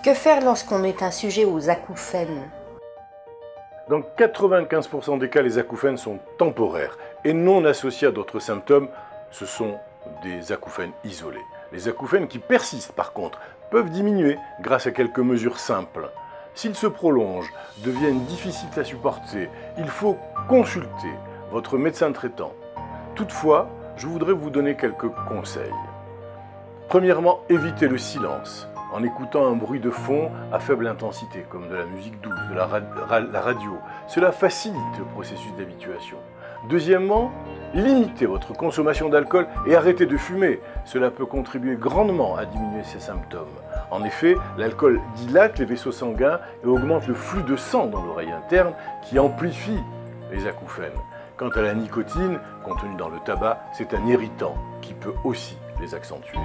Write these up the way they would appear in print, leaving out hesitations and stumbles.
Que faire lorsqu'on est un sujet aux acouphènes? Dans 95% des cas, les acouphènes sont temporaires et non associés à d'autres symptômes. Ce sont des acouphènes isolés. Les acouphènes qui persistent, par contre, peuvent diminuer grâce à quelques mesures simples. S'ils se prolongent, deviennent difficiles à supporter, il faut consulter votre médecin traitant. Toutefois, je voudrais vous donner quelques conseils. Premièrement, évitez le silence en écoutant un bruit de fond à faible intensité, comme de la musique douce, de la radio. Cela facilite le processus d'habituation. Deuxièmement, limitez votre consommation d'alcool et arrêtez de fumer. Cela peut contribuer grandement à diminuer ces symptômes. En effet, l'alcool dilate les vaisseaux sanguins et augmente le flux de sang dans l'oreille interne qui amplifie les acouphènes. Quant à la nicotine, contenue dans le tabac, c'est un irritant qui peut aussi les accentuer.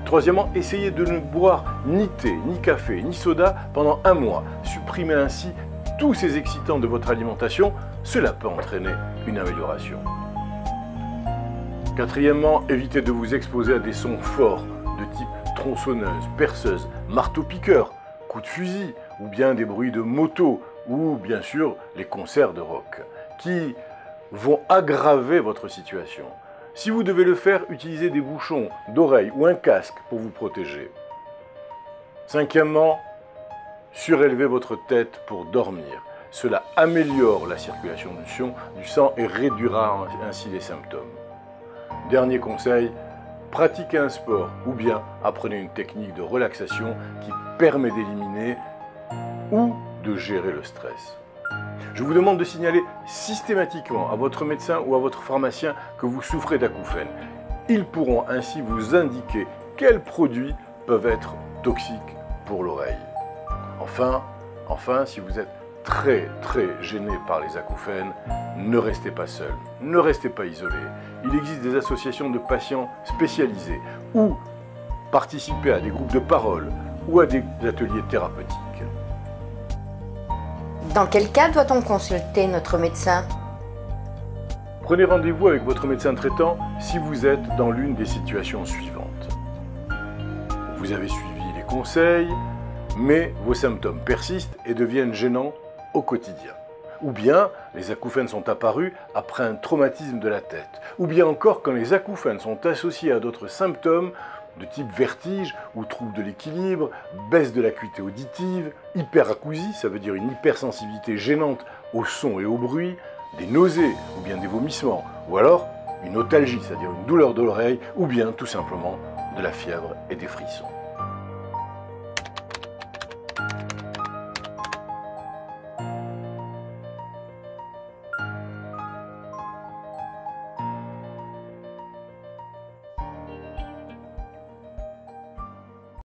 Troisièmement, essayez de ne boire ni thé, ni café, ni soda pendant un mois. Supprimez ainsi tous ces excitants de votre alimentation. Cela peut entraîner une amélioration. Quatrièmement, évitez de vous exposer à des sons forts de type tronçonneuse, perceuse, marteau-piqueur, coup de fusil, ou bien des bruits de moto, ou bien sûr les concerts de rock, qui vont aggraver votre situation. Si vous devez le faire, utilisez des bouchons d'oreille ou un casque pour vous protéger. Cinquièmement, surélevez votre tête pour dormir. Cela améliore la circulation du sang et réduira ainsi les symptômes. Dernier conseil, pratiquez un sport ou bien apprenez une technique de relaxation qui permet d'éliminer ou de gérer le stress. Je vous demande de signaler systématiquement à votre médecin ou à votre pharmacien que vous souffrez d'acouphènes. Ils pourront ainsi vous indiquer quels produits peuvent être toxiques pour l'oreille. Enfin, si vous êtes très gêné par les acouphènes, ne restez pas seul, ne restez pas isolé. Il existe des associations de patients spécialisées ou participez à des groupes de parole ou à des ateliers thérapeutiques. Dans quel cas doit-on consulter notre médecin? Prenez rendez-vous avec votre médecin traitant si vous êtes dans l'une des situations suivantes. Vous avez suivi les conseils, mais vos symptômes persistent et deviennent gênants au quotidien. Ou bien les acouphènes sont apparus après un traumatisme de la tête. Ou bien encore quand les acouphènes sont associés à d'autres symptômes de type vertige ou trouble de l'équilibre, baisse de l'acuité auditive, hyperacousie, ça veut dire une hypersensibilité gênante au son et au bruit, des nausées ou bien des vomissements, ou alors une otalgie, c'est-à-dire une douleur de l'oreille, ou bien tout simplement de la fièvre et des frissons.